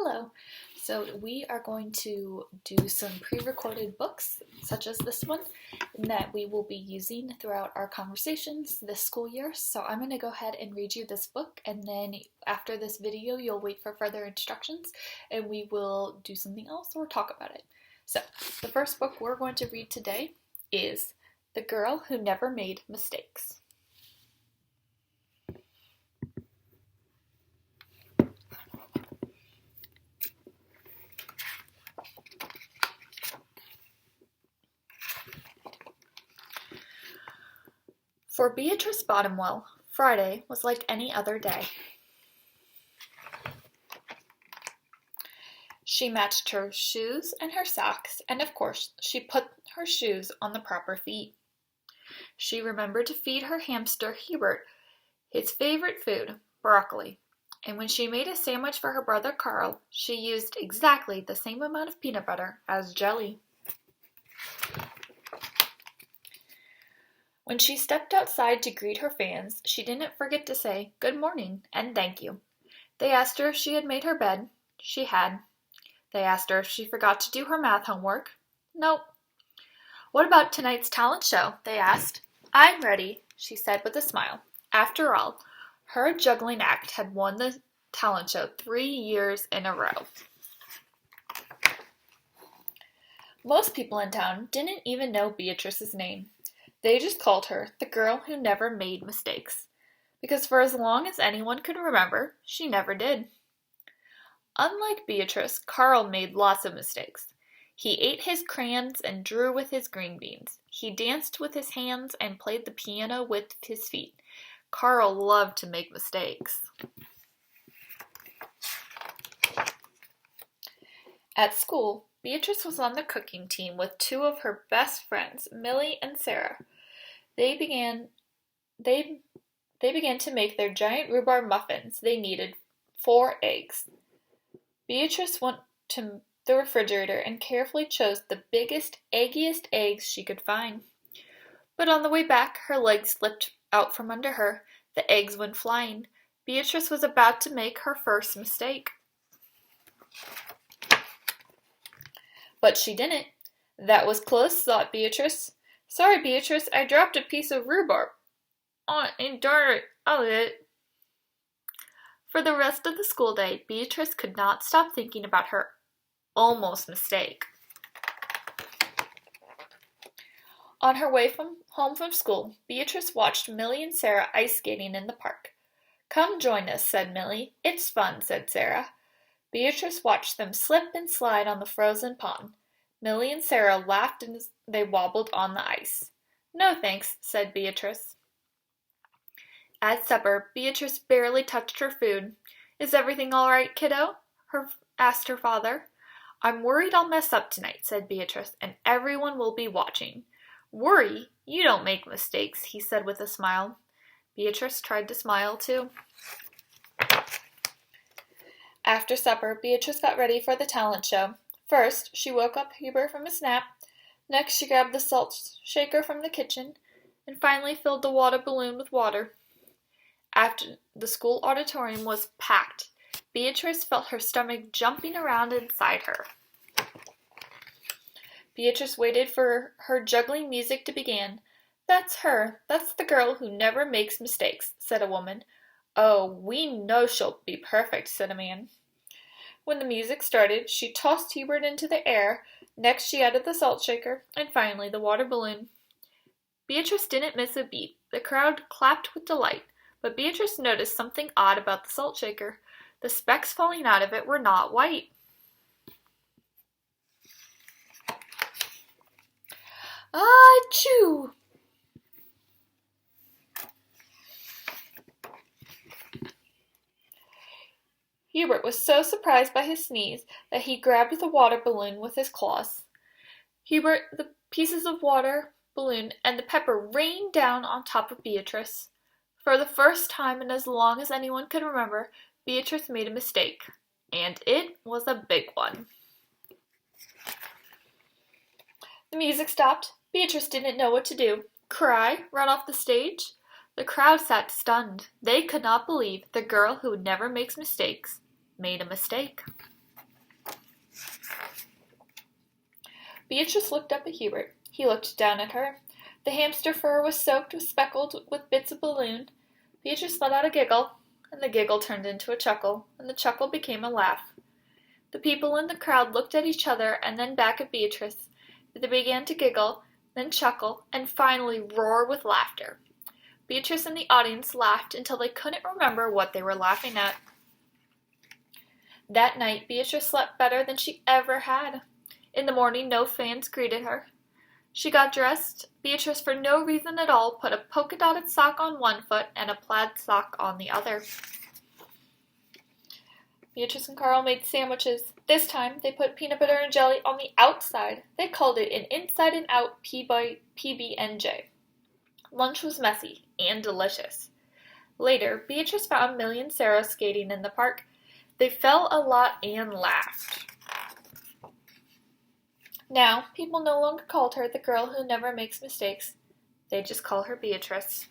Hello! So we are going to do some pre-recorded books, such as this one, that we will be using throughout our conversations this school year. So I'm going to go ahead and read you this book, and then after this video you'll wait for further instructions, and we will do something else or talk about it. So the first book we're going to read today is The Girl Who Never Made Mistakes. For Beatrice Bottomwell, Friday was like any other day. She matched her shoes and her socks, and of course, she put her shoes on the proper feet. She remembered to feed her hamster Hubert his favorite food, broccoli, and when she made a sandwich for her brother Carl, she used exactly the same amount of peanut butter as jelly. When she stepped outside to greet her fans, she didn't forget to say good morning and thank you. They asked her if she had made her bed. She had. They asked her if she forgot to do her math homework. Nope. What about tonight's talent show? They asked. I'm ready, she said with a smile. After all, her juggling act had won the talent show 3 years in a row. Most people in town didn't even know Beatrice's name. They just called her the girl who never made mistakes, because for as long as anyone could remember, she never did. Unlike Beatrice, Carl made lots of mistakes. He ate his crayons and drew with his green beans. He danced with his hands and played the piano with his feet. Carl loved to make mistakes. At school, Beatrice was on the cooking team with two of her best friends, Millie and Sarah. They began to make their giant rhubarb muffins. They needed 4 eggs. Beatrice went to the refrigerator and carefully chose the biggest, eggiest eggs she could find. But on the way back, her legs slipped out from under her. The eggs went flying. Beatrice was about to make her first mistake. But she didn't. That was close, thought Beatrice. Sorry, Beatrice, I dropped a piece of rhubarb. Oh, and darn it, I'll eat it. For the rest of the school day, Beatrice could not stop thinking about her almost mistake. On her way home from school, Beatrice watched Millie and Sarah ice skating in the park. Come join us, said Millie. It's fun, said Sarah. Beatrice watched them slip and slide on the frozen pond. Millie and Sarah laughed as they wobbled on the ice. No thanks, said Beatrice. At supper, Beatrice barely touched her food. Is everything all right, kiddo? Asked her father. I'm worried I'll mess up tonight, said Beatrice, and everyone will be watching. Worry? You don't make mistakes, he said with a smile. Beatrice tried to smile too. After supper, Beatrice got ready for the talent show. First, she woke up Hubert from his nap. Next, she grabbed the salt shaker from the kitchen, and finally filled the water balloon with water. After the school auditorium was packed, Beatrice felt her stomach jumping around inside her. Beatrice waited for her juggling music to begin. That's her. That's the girl who never makes mistakes, said a woman. Oh, we know she'll be perfect, said a man. When the music started, she tossed Hubert into the air. Next, she added the salt shaker, and finally the water balloon. Beatrice didn't miss a beat. The crowd clapped with delight, but Beatrice noticed something odd about the salt shaker. The specks falling out of it were not white. Achoo! Hubert was so surprised by his sneeze that he grabbed the water balloon with his claws. The pieces of water balloon and the pepper rained down on top of Beatrice. For the first time in as long as anyone could remember, Beatrice made a mistake, and it was a big one. The music stopped. Beatrice didn't know what to do. Cry? Run off the stage? The crowd sat stunned. They could not believe the girl who never makes mistakes made a mistake. Beatrice looked up at Hubert. He looked down at her. The hamster fur was soaked with speckled with bits of balloon. Beatrice let out a giggle, and the giggle turned into a chuckle, and the chuckle became a laugh. The people in the crowd looked at each other and then back at Beatrice. They began to giggle, then chuckle, and finally roar with laughter. Beatrice and the audience laughed until they couldn't remember what they were laughing at. That night, Beatrice slept better than she ever had. In the morning, no fans greeted her. She got dressed. Beatrice, for no reason at all, put a polka-dotted sock on one foot and a plaid sock on the other. Beatrice and Carl made sandwiches. This time, they put peanut butter and jelly on the outside. They called it an inside and out PB&J. Lunch was messy and delicious. Later, Beatrice found Millie and Sarah skating in the park. They fell a lot and laughed. Now, people no longer called her the girl who never makes mistakes. They just call her Beatrice.